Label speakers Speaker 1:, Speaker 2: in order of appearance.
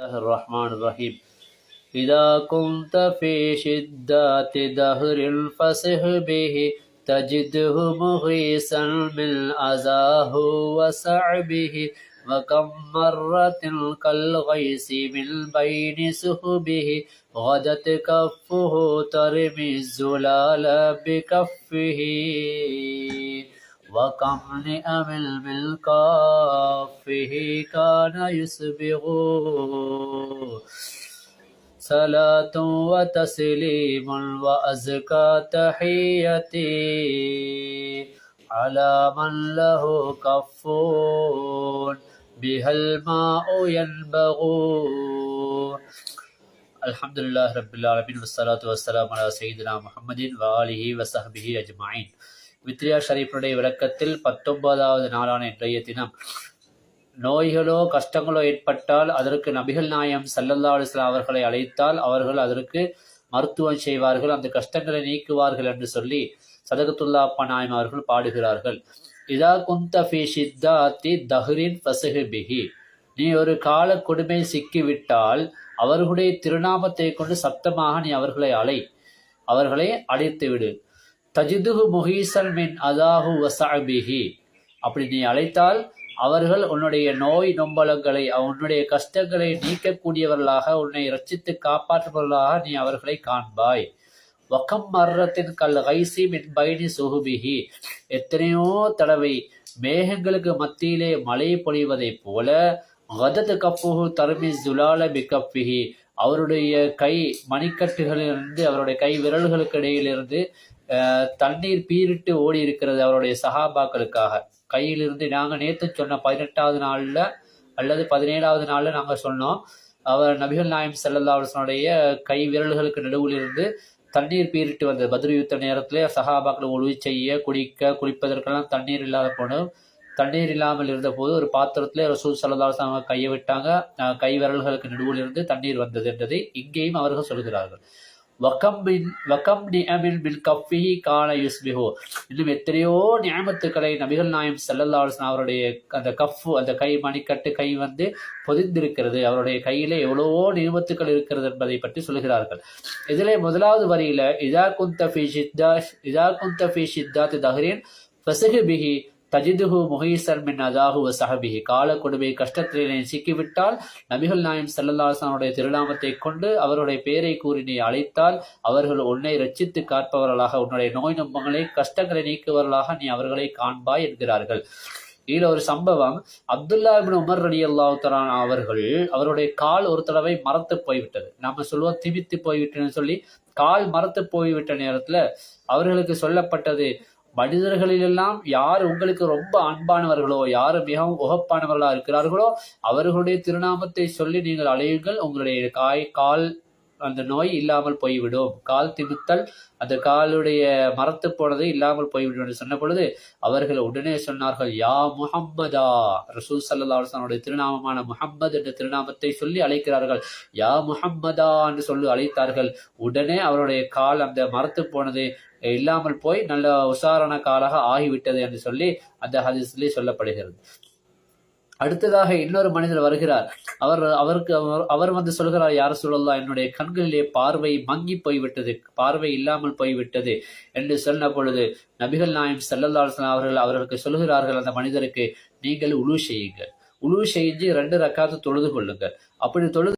Speaker 1: الله الرحمن الرحيم. إذا كنت في شدة دهر فصح به تجده مغيثا من أذاه وصعبه وكم مرة كالغيث من بين سحبه غدت كفه ترمي الزلال بكفه وكم نعم بالكافه كان يسبغ صلاة وتسليم وأزكى تحيتي على من له كف بها الماء ينبغ. الحمد لله رب العالمين والصلاة والسلام على سيدنا محمد وآله وصحبه أجمعين. வித்ரியா ஷரீஃபுடைய விளக்கத்தில் 19வது நாளான இன்றைய தினம், நோய்களோ கஷ்டங்களோ ஏற்பட்டால் அதற்கு நபிகள் நாயகம் ஸல்லல்லாஹு அலைஹி வஸல்லம் அவர்களை அழைத்தால் அவர்கள் அதற்கு மருத்துவம் செய்வார்கள், அந்த கஷ்டங்களை நீக்குவார்கள் என்று சொல்லி சதகத்துல்லா அப்பா நாயம் அவர்கள் பாடுகிறார்கள். இதா குந்த ஃபீ ஷித்தாத்தி தஹ்ரின் ஃபஸஹ் பிஹி, நீ ஒரு கால கொடுமை சிக்கிவிட்டால் அவர்களுடைய திருநாமத்தை கொண்டு சப்தமாக நீ அவர்களை அழைத்து விடு. தஜிதுஹு முஹீசன் மின் அதாஹு வஸஅபிஹி, அப்படி நீ அழைத்தால் அவர்கள் உன்னுடைய நோய் நொம்பலங்களை உன்னுடைய கஷ்டங்களை நீக்கக்கூடியவர்களாக உன்னை ரட்சித்து காப்பாற்றுபவர்களாக நீ அவர்களை காண்பாய். வக்கம் மர்ரத்தின் கல் கைசி மின் பைனி சுஹுபிஹி, எத்தனையோ தடவை மேகங்களுக்கு மத்தியிலே மழை பொழிவதைப் போல கதத் கப்புஹு தர்மி ஜுலால பிகப்பிஹி, அவருடைய கை மணிக்கட்டுகளிலிருந்து அவருடைய கை விரல்களுக்கு இடையிலிருந்து தண்ணீர் பீரிட்டு ஓடி இருக்கிறது அவருடைய சஹாபாக்களுக்காக. கையிலிருந்து நாங்கள் நேற்று சொன்ன 18வது நாளில் அல்லது 17வது நாளில் நாங்கள் சொன்னோம், அவர் நபிகள் நாயகம் ஸல்லல்லாஹு அலைஹி வஸல்லம் கை விரல்களுக்கு நடுவில் இருந்து தண்ணீர் பீரிட்டு வந்தது. பத்ர் யுத்த நேரத்தில் சஹாபாக்கள் உதவி செய்ய குளிப்பதற்கெல்லாம் தண்ணீர் இல்லாத போனோம். தண்ணீர் இல்லாமல் இருந்தபோது ஒரு பாத்திரத்தில் ரசூல் ஸல்லல்லாஹு அலைஹி வஸல்லம் கையை விட்டாங்க, கை விரல்களுக்கு நடுவில் இருந்து தண்ணீர் வந்தது என்றதை இங்கேயும் அவர்கள் சொல்கிறார்கள். இன்னும் எத்தனையோ நியமத்துக்களை நபிகள் நாயகம் ஸல்லல்லாஹு அலைஹி வஸல்லம் அவருடைய அந்த கஃப், அந்த கை மணிக்கட்டு கை பொதிந்திருக்கிறது, அவருடைய கையிலே எவ்வளவோ நியமத்துக்கள் இருக்கிறது என்பதை பற்றி சொல்கிறார்கள். இதிலே முதலாவது வரியில இதா குந்த ஃபீ ஷித்தாத்தி தஹ்ரின் ஃபஸஹ் பிஹி தஜிதுஹு முஹீசன் மின் அதாஹு வஸஹபிஹி, கால கொடுமை கஷ்டத்திலே சிக்கிவிட்டால் நபிகள் நாயகம் ஸல்லல்லாஹு அலைஹி வஸல்லம் திருநாமத்தை கொண்டு அவருடைய பெயரை கூறி நீ அழைத்தால் அவர்கள் உன்னை ரட்சித்து காப்பவர்களாக உன்னுடைய நோய் நொம்பங்களை கஷ்டங்களை நீக்குவர்களாக நீ அவர்களை காண்பாய் என்கிறார்கள். இதுல ஒரு சம்பவம், அப்துல்லா இப்னு உமர் ரலியல்லாஹு தஆலா அவர்கள் அவருடைய கால் ஒரு தடவை மரத்து போய்விட்டது. நாம சொல்லுவோம் திமித்து போய்விட்டேன்னு சொல்லி. கால் மரத்து போய்விட்ட நேரத்துல அவர்களுக்கு சொல்லப்பட்டது, மனிதர்களிலெல்லாம் யார் உங்களுக்கு ரொம்ப அன்பானவர்களோ, யார் மிகவும் உகப்பானவர்களா இருக்கிறார்களோ அவர்களுடைய திருநாமத்தை சொல்லி நீங்கள் அழையுங்கள், உங்களுடைய கால் அந்த நோய் இல்லாமல் போய்விடும். கால் திமித்தல், அந்த காலுடைய மரத்து போனது இல்லாமல் போய்விடும் என்று சொன்ன பொழுது அவர்கள் உடனே சொன்னார்கள், யா முஹம்மதா, ரசூல் ஸல்லல்லாஹு அலைஹி வஸல்லம் திருநாமமான முஹம்மது என்ற திருநாமத்தை சொல்லி அழைக்கிறார்கள். யா முஹம்மதா என்று சொல்லி அழைத்தார்கள். உடனே அவருடைய கால் அந்த மரத்து போனது இல்லாமல் போய் நல்ல உசாரான காலாக ஆகிவிட்டது என்று சொல்லி அந்த ஹதீஸிலே சொல்லப்படுகிறது. அடுத்ததாக இன்னொரு மனிதர் வருகிறார். அவர் வந்து சொல்கிறார், யார் சொல்லலாம், என்னுடைய கண்களிலே பார்வை மங்கி போய்விட்டது, பார்வை இல்லாமல் போய்விட்டது என்று சொன்ன பொழுது நபிகள் நாயகம் ஸல்லல்லாஹு அலைஹி வஸல்லம் அவர்களுக்கு சொல்கிறார்கள், அந்த மனிதருக்கு நீங்கள் உலு செய்யுங்கள், உலு செஞ்சு 2 ரக்காத்து தொழுது கொள்ளுங்கள். அப்படி தொழுது